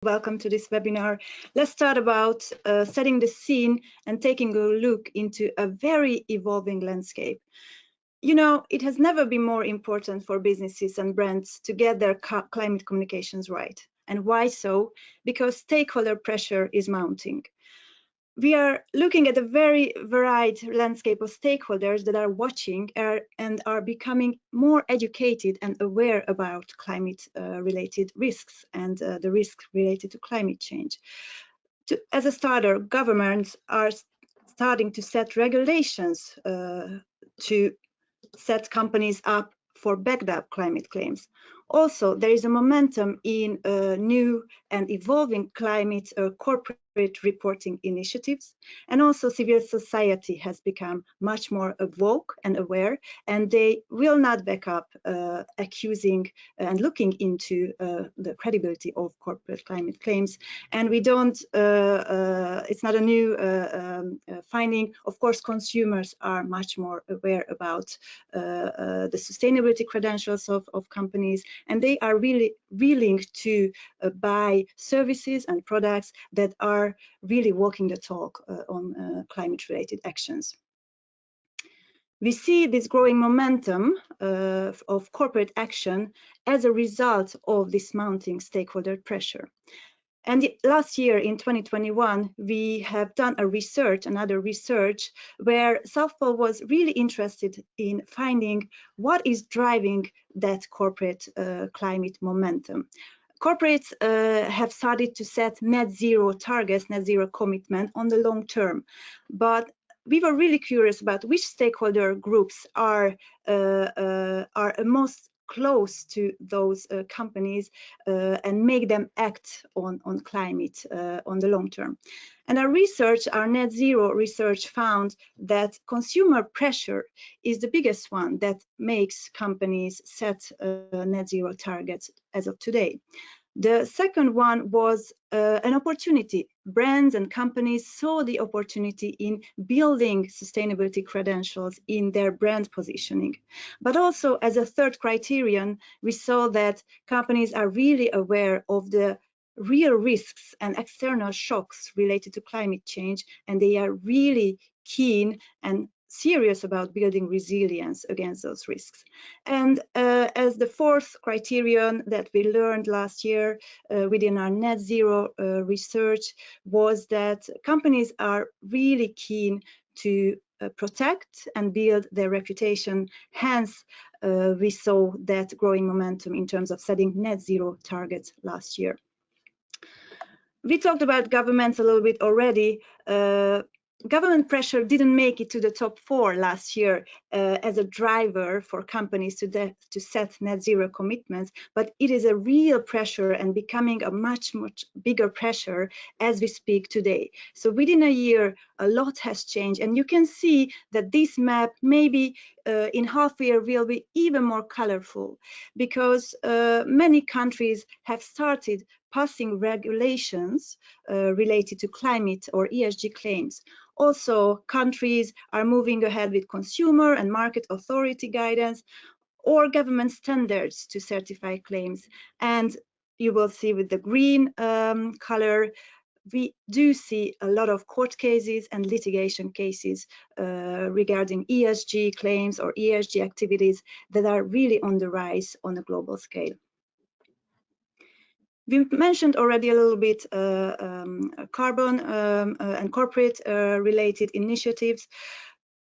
Welcome to this webinar. Let's start about setting the scene and taking a look into a very evolving landscape. You know, it has never been more important for businesses and brands to get their climate communications right. And why so? Because stakeholder pressure is mounting. We are looking at a very varied landscape of stakeholders that are watching and are becoming more educated and aware about climate-related risks and the risks related to climate change. As a starter, governments are starting to set regulations to set companies up for backed up climate claims. Also, there is a momentum in new and evolving climate corporate reporting initiatives, and also civil society has become much more woke and aware, and they will not back up accusing and looking into the credibility of corporate climate claims. And we don't, it's not a new finding. Of course, consumers are much more aware about the sustainability credentials of companies, and they are really willing to buy services and products that are really walking the talk on climate-related actions. We see this growing momentum of corporate action as a result of this mounting stakeholder pressure. And last year in 2021, we have done another research, where Southpol was really interested in finding what is driving that corporate climate momentum. Corporates have started to set net zero targets, net zero commitment on the long term, but we were really curious about which stakeholder groups are most close to those companies and make them act on climate on the long term. And our net zero research found that consumer pressure is the biggest one that makes companies set net zero targets as of today. The second one was an opportunity. Brands and companies saw the opportunity in building sustainability credentials in their brand positioning. But also, as a third criterion, we saw that companies are really aware of the real risks and external shocks related to climate change, and they are really keen and serious about building resilience against those risks. And as the fourth criterion that we learned last year within our net zero research was that companies are really keen to protect and build their reputation. Hence, we saw that growing momentum in terms of setting net zero targets last year. We talked about governments a little bit already. Government pressure didn't make it to the top 4 last year as a driver for companies to set net zero commitments, but it is a real pressure and becoming a much bigger pressure as we speak today. So within a year, a lot has changed, and you can see that this map maybe in half a year will be even more colorful, because many countries have started passing regulations related to climate or ESG claims. Also, countries are moving ahead with consumer and market authority guidance or government standards to certify claims. And you will see with the green color, we do see a lot of court cases and litigation cases regarding ESG claims or ESG activities that are really on the rise on a global scale. We mentioned already a little bit carbon and corporate related initiatives.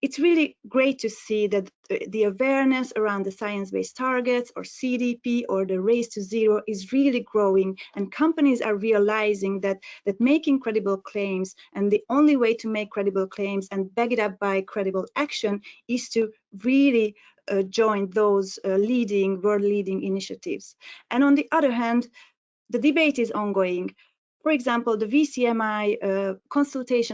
It's really great to see that the awareness around the science-based targets or CDP or the race to zero is really growing, and companies are realizing that making credible claims, and the only way to make credible claims and back it up by credible action, is to really join those world-leading initiatives. And on the other hand, the debate is ongoing. For example, the VCMI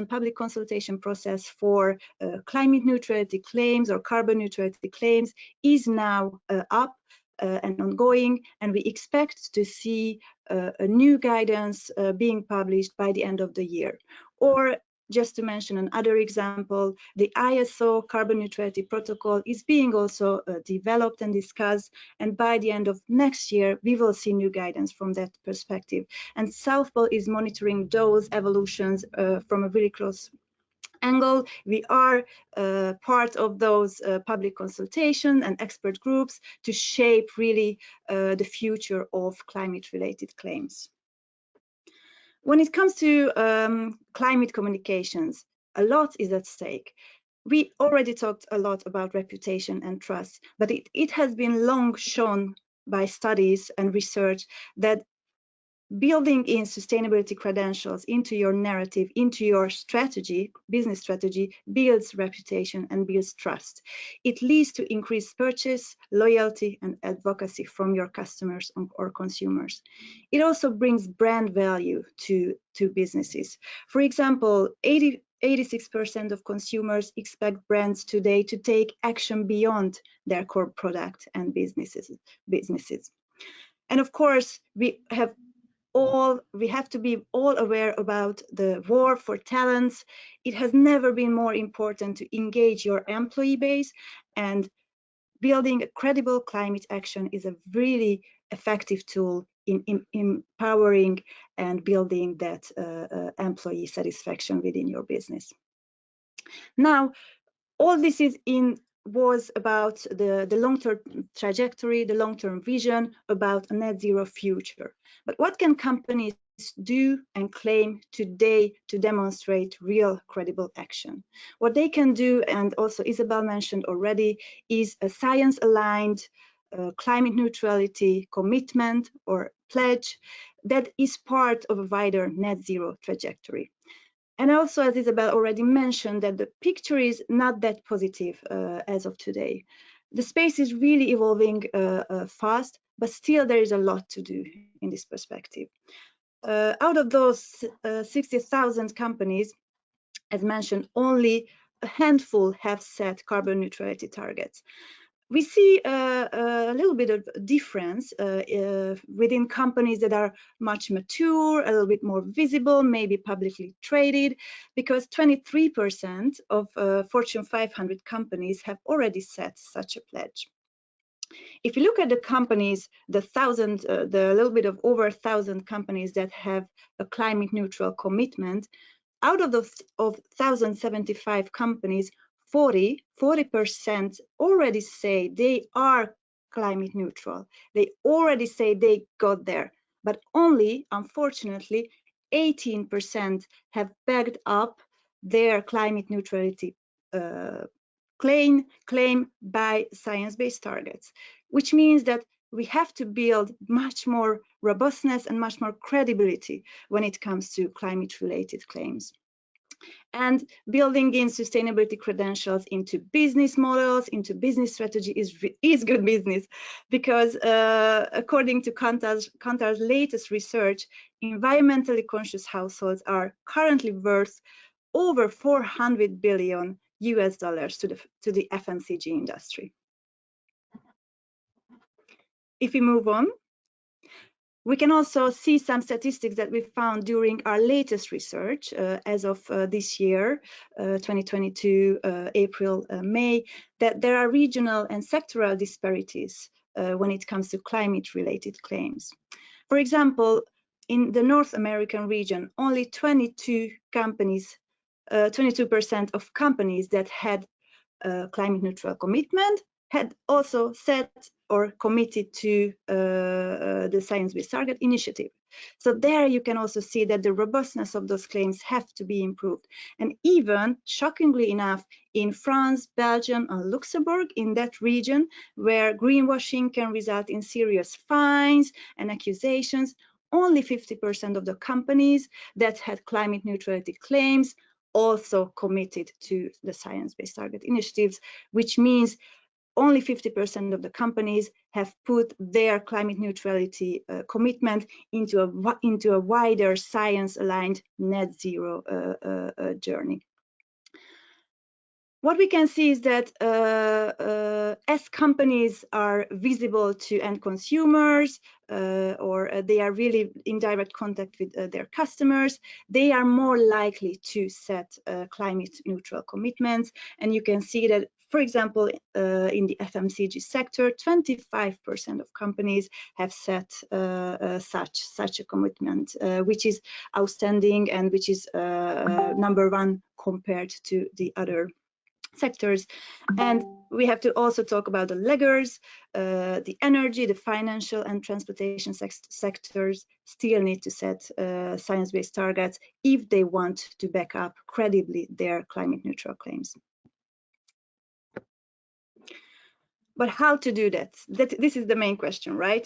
public consultation process for climate neutrality claims or carbon neutrality claims is now up and ongoing, and we expect to see a new guidance being published by the end of the year. Or just to mention another example, the ISO carbon neutrality protocol is being also developed and discussed, and by the end of next year we will see new guidance from that perspective. And South Pole is monitoring those evolutions from a very close angle. We are part of those public consultation and expert groups to shape really the future of climate-related claims. When it comes to climate communications, a lot is at stake. We already talked a lot about reputation and trust, but it has been long shown by studies and research that building in sustainability credentials into your narrative, into your strategy, business strategy, builds reputation and builds trust. It leads to increased purchase, loyalty, and advocacy from your customers or consumers. It also brings brand value to businesses. For example, 86% of consumers expect brands today to take action beyond their core product and businesses. And of course, we have to be all aware about the war for talents. It has never been more important to engage your employee base, and building a credible climate action is a really effective tool in empowering and building that employee satisfaction within your business. Now, all this was about the long-term trajectory, the long-term vision about a net zero future. But what can companies do and claim today to demonstrate real credible action? What they can do, and also Isabel mentioned already, is a science-aligned climate neutrality commitment or pledge that is part of a wider net zero trajectory. And also, as Isabel already mentioned, that the picture is not that positive as of today. The space is really evolving fast, but still there is a lot to do in this perspective. Out of those 60,000 companies, as mentioned, only a handful have set carbon neutrality targets. We see a little bit of difference within companies that are much mature, a little bit more visible, maybe publicly traded, because 23% of Fortune 500 companies have already set such a pledge. If you look at the companies, the little bit of over 1,000 companies that have a climate neutral commitment, out of those 1,075 companies, 40% already say they are climate neutral. They already say they got there, but only, unfortunately, 18% have backed up their climate neutrality claim by science-based targets, which means that we have to build much more robustness and much more credibility when it comes to climate-related claims. And building in sustainability credentials into business models, into business strategy is good business, because according to Kantar's latest research, environmentally conscious households are currently worth over $400 billion to the FMCG industry. If we move on, we can also see some statistics that we found during our latest research as of this year, 2022, April, May, that there are regional and sectoral disparities when it comes to climate-related claims. For example, in the North American region, only 22% of companies that had a climate neutral commitment had also set or committed to the Science-Based Target Initiative. So there you can also see that the robustness of those claims have to be improved. And even, shockingly enough, in France, Belgium, and Luxembourg, in that region, where greenwashing can result in serious fines and accusations, only 50% of the companies that had climate neutrality claims also committed to the Science-Based Target Initiatives, which means only 50% of the companies have put their climate neutrality commitment into a wider science-aligned net zero journey. what we can see is that as companies are visible to end consumers, or they are really in direct contact with their customers, they are more likely to set climate neutral commitments. And you can see that, for example, in the FMCG sector, 25% of companies have set such a commitment, which is outstanding and which is #1 compared to the other sectors. And we have to also talk about the laggers. The energy, the financial and transportation sectors still need to set science-based targets if they want to back up credibly their climate neutral claims. But how to do that? This is the main question, right?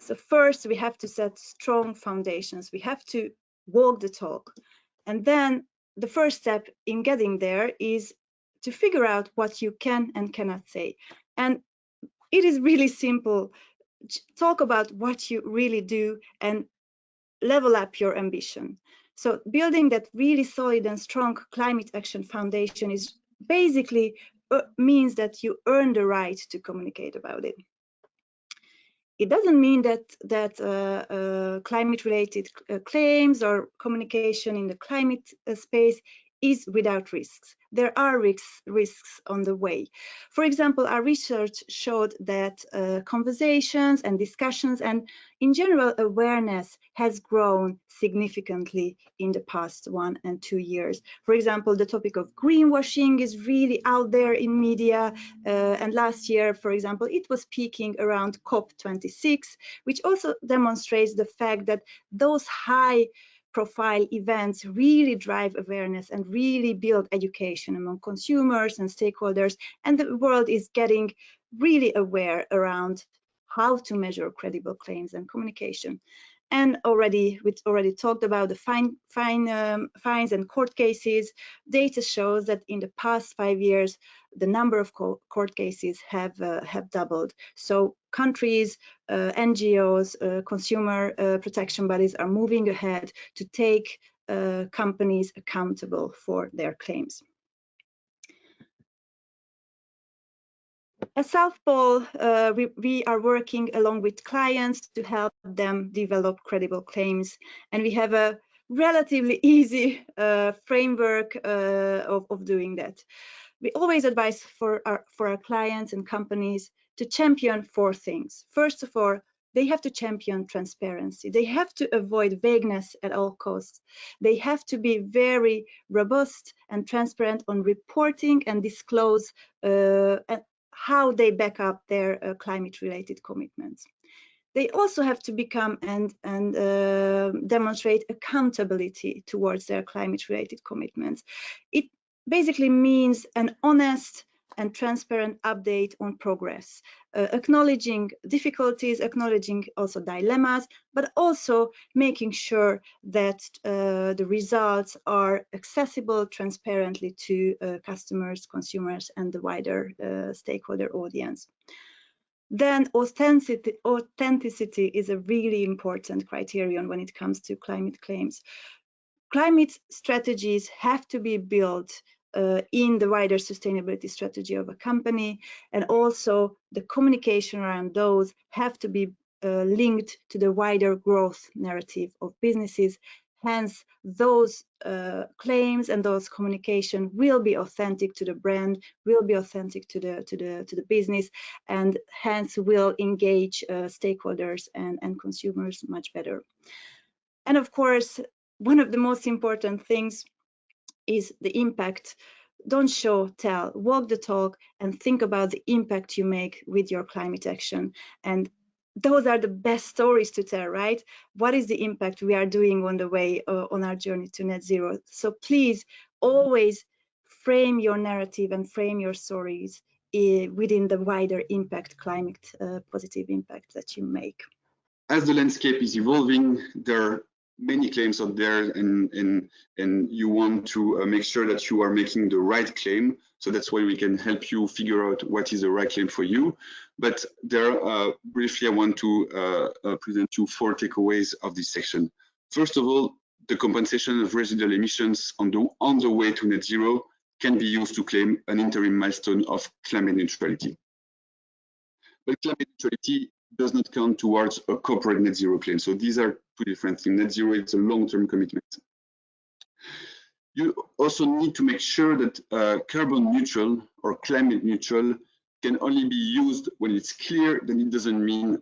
So first, we have to set strong foundations. We have to walk the talk. And then the first step in getting there is to figure out what you can and cannot say. And it is really simple. Talk about what you really do and level up your ambition. So building that really solid and strong climate action foundation is basically means that you earn the right to communicate about it. It doesn't mean that climate-related claims or communication in the climate space is without risks. There are risks on the way. For example, our research showed that conversations and discussions and in general awareness has grown significantly in the past 1 and 2 years. For example, the topic of greenwashing is really out there in media, and last year, for example, it was peaking around COP26, which also demonstrates the fact that those high profile events really drive awareness and really build education among consumers and stakeholders, and the world is getting really aware around how to measure credible claims and communication. And we already talked about the fines and court cases. Data shows that in the past 5 years, the number of court cases have doubled. So countries, NGOs, consumer protection bodies are moving ahead to take companies accountable for their claims. At South Pole, we are working along with clients to help them develop credible claims, and we have a relatively easy framework of doing that. We always advise for our clients and companies to champion 4 things. First of all, they have to champion transparency. They have to avoid vagueness at all costs. They have to be very robust and transparent on reporting and disclose how they back up their climate-related commitments. They also have to become and demonstrate accountability towards their climate-related commitments. It basically means an honest and transparent update on progress, acknowledging difficulties, acknowledging also dilemmas, but also making sure that the results are accessible transparently to customers, consumers, and the wider stakeholder audience. Then authenticity is a really important criterion when it comes to climate claims. Climate strategies have to be built in the wider sustainability strategy of a company, and also the communication around those have to be linked to the wider growth narrative of businesses. Hence, those claims and those communication will be authentic to the brand, will be authentic to the business, and hence will engage stakeholders and consumers much better. And of course, one of the most important things is the impact. Don't show, tell, walk the talk, and think about the impact you make with your climate action. And those are the best stories to tell, right? What is the impact we are doing on the way on our journey to net zero? So please always frame your narrative and frame your stories within the wider impact, climate positive impact that you make. As the landscape is evolving, there are many claims out there, and you want to make sure that you are making the right claim. So that's why we can help you figure out what is the right claim for you. But there, briefly, I want to present you 4 takeaways of this section. First of all, the compensation of residual emissions on the way to net zero can be used to claim an interim milestone of climate neutrality. But climate neutrality does not count towards a corporate net zero claim. So these are two different things. Net zero is a long-term commitment. You also need to make sure that carbon neutral or climate neutral can only be used when it's clear that it doesn't mean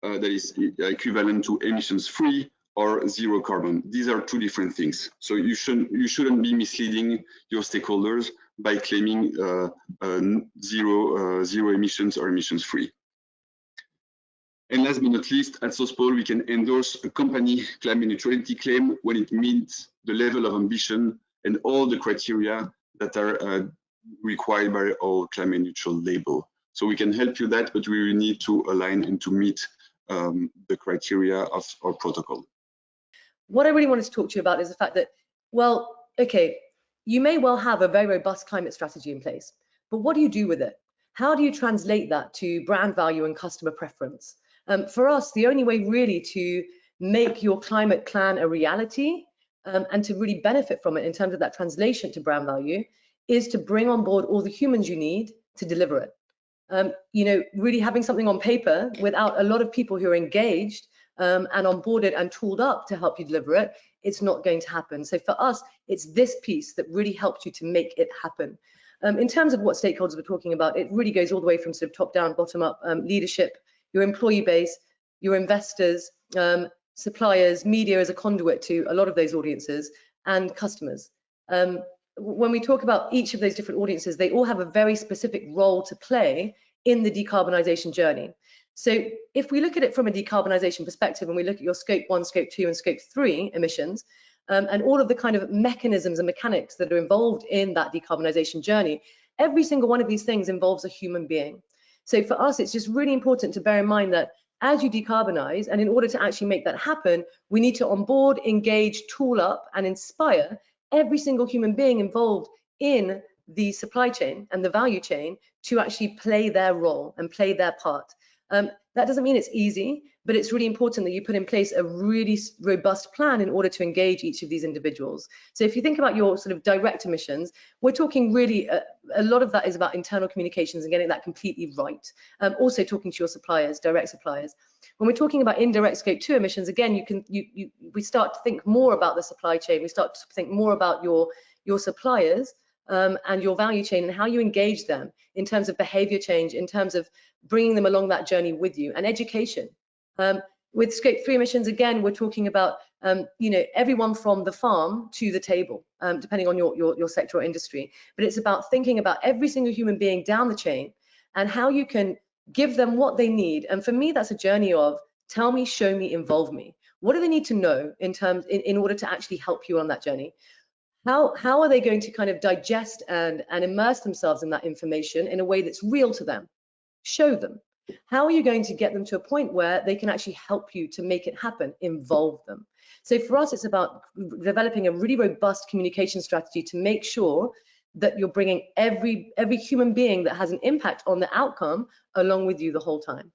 that it's equivalent to emissions free or zero carbon. These are two different things. So you shouldn't be misleading your stakeholders by claiming zero emissions or emissions free. And last but not least, at SOSPOL, we can endorse a company climate neutrality claim when it meets the level of ambition and all the criteria that are required by our climate neutral label. So we can help you that, but we will need to align and to meet the criteria of our protocol. What I really wanted to talk to you about is the fact that, well, okay, you may well have a very robust climate strategy in place, but what do you do with it? How do you translate that to brand value and customer preference? For us, the only way really to make your climate plan a reality and to really benefit from it in terms of that translation to brand value is to bring on board all the humans you need to deliver it. You know, really having something on paper without a lot of people who are engaged and onboarded and tooled up to help you deliver it, it's not going to happen. So for us, it's this piece that really helps you to make it happen. In terms of what stakeholders we're talking about, it really goes all the way from sort of top down, bottom up leadership, your employee base, your investors, suppliers, media as a conduit to a lot of those audiences, and customers. When we talk about each of those different audiences, they all have a very specific role to play in the decarbonisation journey. So if we look at it from a decarbonisation perspective and we look at your scope 1, scope 2 and scope 3 emissions and all of the kind of mechanisms and mechanics that are involved in that decarbonisation journey, every single one of these things involves a human being. So for us, it's just really important to bear in mind that as you decarbonise, and in order to actually make that happen, we need to onboard, engage, tool up and inspire every single human being involved in the supply chain and the value chain to actually play their role and play their part. That doesn't mean it's easy, but it's really important that you put in place a really robust plan in order to engage each of these individuals. So if you think about your sort of direct emissions, we're talking really, a lot of that is about internal communications and getting that completely right. Also talking to your suppliers, direct suppliers. When we're talking about indirect scope 2 emissions, again, we start to think more about the supply chain. We start to think more about your suppliers and your value chain and how you engage them in terms of behavior change, in terms of bringing them along that journey with you, and education. With scope 3 emissions, again, we're talking about you know, everyone from the farm to the table, depending on your sector or industry. But it's about thinking about every single human being down the chain and how you can give them what they need. And for me, that's a journey of tell me, show me, involve me. What do they need to know in order to actually help you on that journey? How are they going to kind of digest and immerse themselves in that information in a way that's real to them? Show them. How are you going to get them to a point where they can actually help you to make it happen? Involve them. So for us, it's about developing a really robust communication strategy to make sure that you're bringing every human being that has an impact on the outcome along with you the whole time.